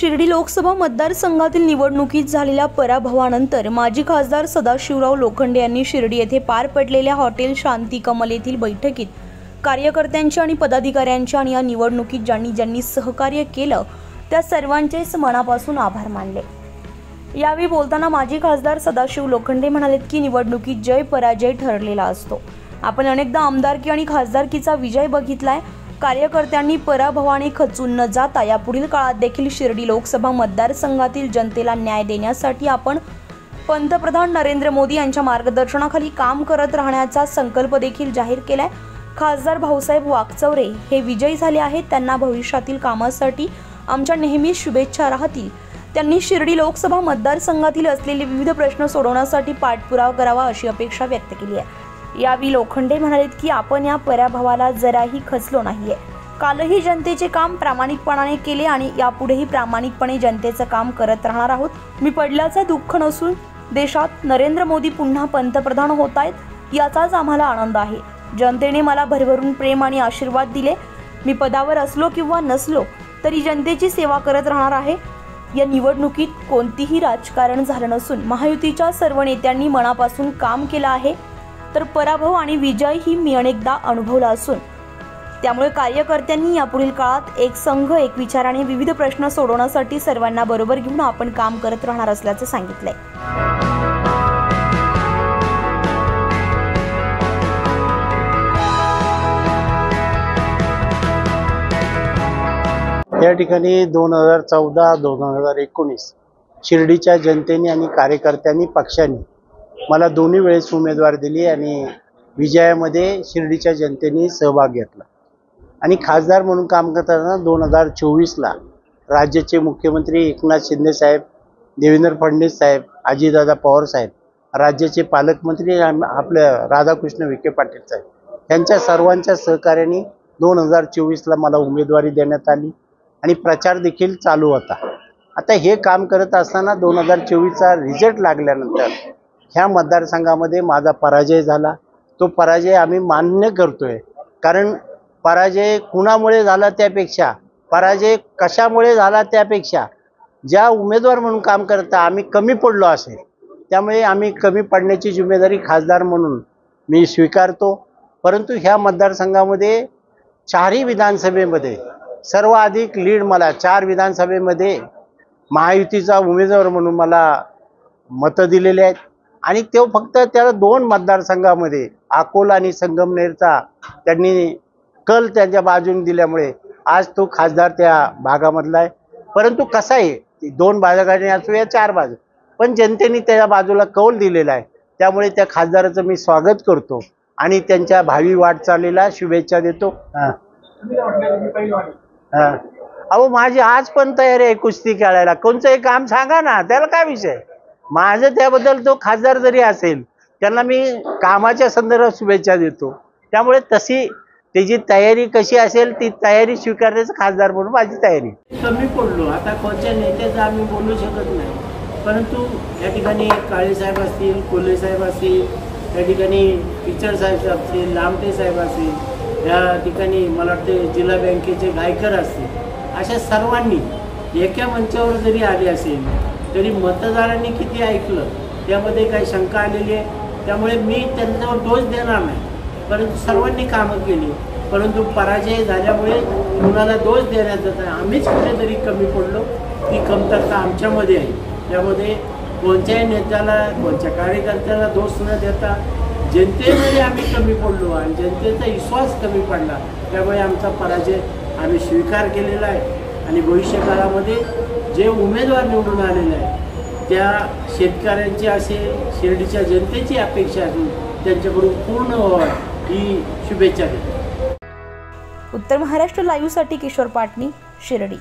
शिर्डी लोकसभा मतदारसंघातील निवडणुकीत झालेल्या पराभवानंतर माजी खासदार सदाशिवराव लोखंडे यांनी शिर्डी येथे पार पडलेल्या हॉटेल शांती कमल येथील बैठकीत कार्यकर्त्यांच्या आणि पदाधिकाऱ्यांच्या आणि या निवडणुकीत ज्यांनी सहकार्य केलं त्या सर्वांचेच मनापासून आभार मानले। यावेळी बोलताना माजी खासदार सदाशिव लोखंडे म्हणाले की निवडणुकीत जय पराजय ठरलेला असतो। आपण अनेकदा आमदारकी आणि खासदारकीचा विजय बघितलाय। कार्यकर्त्यांनी पराभवाने खचून न जाता यापुढील काळात देखील शिर्डी लोकसभा मतदारसंघातील जनतेला न्याय देण्यासाठी आपण पंतप्रधान नरेंद्र मोदी यांच्या मार्गदर्शनाखाली काम करत राहण्याचा संकल्प देखील जाहीर केलाय। खासदार भाऊसाहेब वाकचौरे हे विजयी झाले आहेत, त्यांना भविष्यातील कामासाठी आमच्या नेहमी शुभेच्छा राहतील। त्यांनी शिर्डी लोकसभा मतदारसंघातील असलेले विविध प्रश्न सोडवण्यासाठी पाठपुरावा करावा अशी अपेक्षा व्यक्त केली आहे। यावेळी लोखंडे म्हणाले की आपण या पराभवाला जराही खचलो नाहीये। कालही जनतेचे काम प्रामाणिकपणाने केले आणि यापुढेही प्रामाणिकपणे जनतेचं काम करत राहणार आहोत। मी पडल्याचं दुःख नसून देशात नरेंद्र मोदी पुन्हा पंतप्रधान होत आहेत याचाच आम्हाला आनंद आहे। जनतेने मला भरभरून प्रेम आणि आशीर्वाद दिले। मी पदावर असलो किंवा नसलो तरी जनतेची सेवा करत राहणार आहे। या निवडणुकीत कोणतीही राजकारण झालं नसून महायुतीच्या सर्व नेत्यांनी मनापासून काम केलं आहे, तर पराभव आणि विजय ही मी अनेकदा अनुभवला असून त्यामुळे कार्यकर्त्यांनी यापुढील काळात एक संघ एक विचाराने विविध प्रश्न सोडवण्यासाठी सर्वांना बरोबर घेऊन आपण काम करत राहणार असल्याचं सांगितलंय। या ठिकाणी 2014-2019 शिर्डीच्या जनतेने आणि कार्यकर्त्यांनी पक्षाने मला दोन्ही वेळेस उमेदवार दिली आणि विजयामध्ये शिर्डीच्या जनतेने सहभाग घेतला आणि खासदार म्हणून काम करताना 2024ला राज्याचे मुख्यमंत्री एकनाथ शिंदे साहेब, देवेंद्र फडणवीस साहेब, अजितदादा पवार साहेब, राज्याचे पालकमंत्री आपले राधाकृष्ण विखे पाटील साहेब यांच्या सर्वांच्या सहकार्याने 2024ला मला उमेदवारी देण्यात आली आणि प्रचार देखील चालू होता। आता हे काम करत असताना 2024चा रिझल्ट लागल्यानंतर ह्या मतदारसंघामध्ये माझा पराजय झाला। तो पराजय आम्ही मान्य करतोय, कारण पराजय कुणामुळे झाला त्यापेक्षा, पराजय कशामुळे झाला त्यापेक्षा ज्या उमेदवार म्हणून काम करता आम्ही कमी पडलो असेल, त्यामुळे आम्ही कमी पडण्याची जिम्मेदारी खासदार म्हणून मी स्वीकारतो। परंतु ह्या मतदारसंघामध्ये 4ही विधानसभेमध्ये सर्वाधिक लीड मला 4 विधानसभेमध्ये महायुतीचा उमेदवार म्हणून मला मतं दिलेले आहेत आणि तो फक्त त्या 2 मतदारसंघामध्ये अकोला आणि संगमनेरचा त्यांनी कल त्यांच्या बाजूने दिल्यामुळे आज तो खासदार त्या भागामधला आहे। परंतु कसं आहे, 2 भागाने असो या 4 बाजू, पण जनतेने त्या बाजूला कौल दिलेला आहे, त्यामुळे त्या खासदाराचं मी स्वागत करतो आणि त्यांच्या भावी वाटचालीला शुभेच्छा देतो। अहो माझी आज पण तयारी आहे कुस्ती खेळायला, कोणतंही काम सांगा ना, त्याला काय विषय। माझं त्याबद्दल तो खासदार जरी असेल त्यांना मी कामाच्या संदर्भात शुभेच्छा देतो, त्यामुळे तशी त्याची तयारी कशी असेल ती तयारी स्वीकारण्याचं खासदार म्हणून माझी तयारी। कमी पडलो आता कोणत्या नेत्याचं आम्ही बोलू शकत नाही, परंतु या ठिकाणी काळे साहेब असतील, कोल्हे साहेब असतील, या ठिकाणी पिचड साहेब असतील, लामटे साहेब असतील, या ठिकाणी मला वाटते जिल्हा बँकेचे गायकर असतील, अशा सर्वांनी एका मंचावर जरी आले असेल तरी मतदारांनी किती ऐकलं त्यामध्ये काही शंका आलेली आहे। त्यामुळे मी त्यांच्यावर दोष देणार नाही, परंतु सर्वांनी कामं केली, परंतु पराजय झाल्यामुळे कुणाला दोष देण्यात जात नाही। आम्हीच कुठेतरी कमी पडलो, ती कमतरता आमच्यामध्ये आहे। त्यामध्ये कोणत्याही नेत्याला कोणत्या कार्यकर्त्याला दोष न देता जनतेमध्ये आम्ही कमी पडलो आणि जनतेचा विश्वास कमी पडला, त्यामुळे आमचा पराजय आम्ही स्वीकार केलेला आहे आणि भविष्यकाळामध्ये जे उमेदवार निवडून आलेले आहेत त्या शेतकऱ्यांची असेल, शिर्डीच्या जनतेची अपेक्षा असेल त्यांच्याकडून पूर्ण व्हावं ही शुभेच्छा देतो। उत्तर महाराष्ट्र लाईव्हसाठी किशोर पाटणी, शिर्डी।